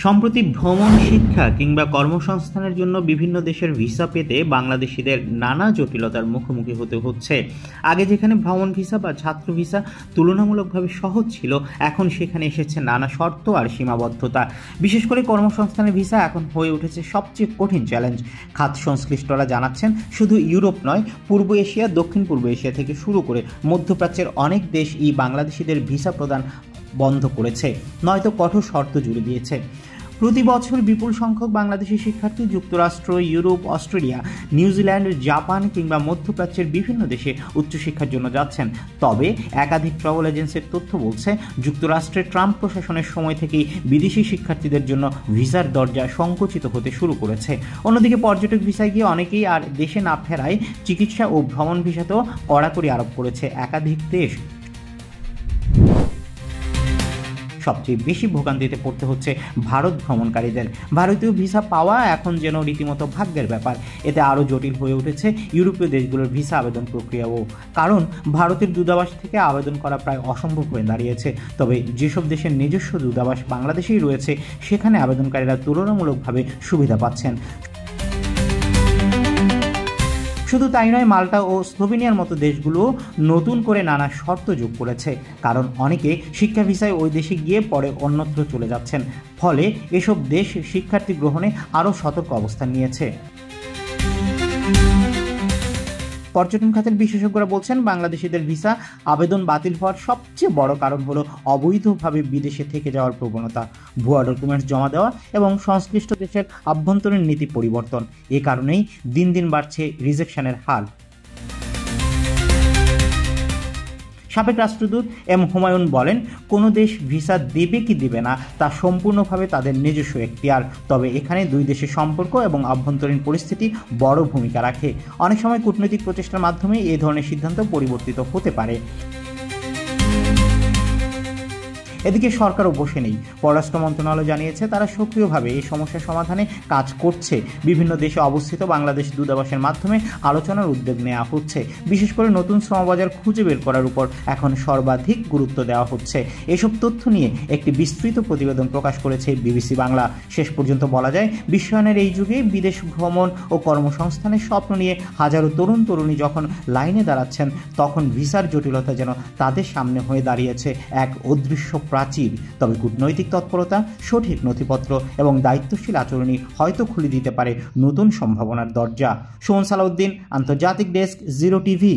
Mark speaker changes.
Speaker 1: সম্প্রতি ভ্রমণ, শিক্ষা কিংবা কর্মসংস্থানের জন্য বিভিন্ন দেশের ভিসা পেতে বাংলাদেশিদের নানা জটিলতার মুখোমুখি হতে হচ্ছে। আগে যেখানে ভ্রমণ ভিসা বা ছাত্র ভিসা তুলনামূলকভাবে সহজ ছিল, এখন সেখানে এসেছে নানা শর্ত আর সীমাবদ্ধতা। বিশেষ করে কর্মসংস্থানের ভিসা এখন হয়ে উঠেছে সবচেয়ে কঠিন চ্যালেঞ্জ। খাত সংশ্লিষ্টরা জানাচ্ছেন, শুধু ইউরোপ নয়, পূর্ব এশিয়া, দক্ষিণ পূর্ব এশিয়া থেকে শুরু করে মধ্যপ্রাচ্যের অনেক দেশ এই বাংলাদেশিদের ভিসা প্রদান বন্ধ করেছে, নয়তো কঠোর শর্ত জুড়ে দিয়েছে। প্রতি বছর বিপুল সংখ্যক বাংলাদেশি শিক্ষার্থী যুক্তরাষ্ট্র, ইউরোপ, অস্ট্রেলিয়া, নিউজিল্যান্ড, জাপান কিংবা মধ্যপ্রাচ্যের বিভিন্ন দেশে উচ্চশিক্ষার জন্য যাচ্ছেন। তবে একাধিক ট্রাভেল এজেন্সির তথ্য বলছে, যুক্তরাষ্ট্রের ট্রাম্প প্রশাসনের সময় থেকেই বিদেশি শিক্ষার্থীদের জন্য ভিসার দরজা সংকুচিত হতে শুরু করেছে। অন্যদিকে পর্যটক ভিসায় গিয়ে অনেকেই আর দেশে না ফেরায় চিকিৎসা ও ভ্রমণ ভিসাতেও কড়াকড়ি আরোপ করেছে একাধিক দেশ। সবচেয়ে বেশি ভোগান্তিতে পড়তে হচ্ছে ভারত ভ্রমণকারীদের। ভারতীয় ভিসা পাওয়া এখন যেন রীতিমতো ভাগ্যের ব্যাপার। এতে আরও জটিল হয়ে উঠেছে ইউরোপীয় দেশগুলোর ভিসা আবেদন প্রক্রিয়াও, কারণ ভারতের দূতাবাস থেকে আবেদন করা প্রায় অসম্ভব হয়ে দাঁড়িয়েছে। তবে যেসব দেশের নিজস্ব দূতাবাস বাংলাদেশেই রয়েছে, সেখানে আবেদনকারীরা তুলনামূলকভাবে সুবিধা পাচ্ছেন। শুধু তাই নয়, মাল্টা ও স্লোভেনিয়ার মতো দেশগুলো নতুন করে নানা শর্ত যোগ করেছে, কারণ অনেকে শিক্ষা ভিসায় ওই দেশে গিয়ে পরে অন্যত্র চলে যাচ্ছেন। ফলে এসব দেশ শিক্ষার্থী গ্রহণে আরও সতর্ক অবস্থান নিয়েছে। পর্যটন খাতের বিশেষজ্ঞরা বলছেন, বাংলাদেশিদের ভিসা আবেদন বাতিল হওয়ার সবচেয়ে বড় কারণ হলো অবৈধভাবে বিদেশে থেকে যাওয়ার প্রবণতা, ভুয়া ডকুমেন্টস জমা দেওয়া এবং সংশ্লিষ্ট দেশের আভ্যন্তরীণ নীতি পরিবর্তন। এ কারণেই দিন দিন বাড়ছে রিজেকশনের হার। সাবেক রাষ্ট্রদূত এম হুমায়ুন বলেন, কোনো দেশ ভিসা দেবে কি দেবে না তা সম্পূর্ণভাবে তাদের নিজস্ব এখতিয়ার। তবে এখানে দুই দেশের সম্পর্ক এবং আভ্যন্তরীণ পরিস্থিতি বড় ভূমিকা রাখে। অনেক সময় কূটনৈতিক প্রচেষ্টার মাধ্যমে এই ধরনের সিদ্ধান্ত পরিবর্তিত হতে পারে। এদিকে সরকারও বসে নেই। পররাষ্ট্র মন্ত্রণালয় জানিয়েছে, তারা সক্রিয়ভাবে এই সমস্যার সমাধানে কাজ করছে। বিভিন্ন দেশে অবস্থিত বাংলাদেশ দূতাবাসের মাধ্যমে আলোচনার উদ্যোগ নেওয়া হচ্ছে। বিশেষ করে নতুন শ্রমবাজার খুঁজে বের করার উপর এখন সর্বাধিক গুরুত্ব দেওয়া হচ্ছে। এসব তথ্য নিয়ে একটি বিস্তৃত প্রতিবেদন প্রকাশ করেছে বিবিসি বাংলা। শেষ পর্যন্ত বলা যায়, বিশ্বায়নের এই যুগে বিদেশ ভ্রমণ ও কর্মসংস্থানের স্বপ্ন নিয়ে হাজারো তরুণ তরুণী যখন লাইনে দাঁড়াচ্ছেন, তখন ভিসার জটিলতা যেন তাদের সামনে হয়ে দাঁড়িয়েছে এক অদৃশ্য প্রাচীর। তবে কূটনৈতিক তৎপরতা, সঠিক নথিপত্র এবং দায়িত্বশীল আচরণই হয়তো খুলে দিতে পারে নতুন সম্ভাবনার দরজা। সুমন সালাউদ্দিন, আন্তর্জাতিক ডেস্ক, জিরো টিভি।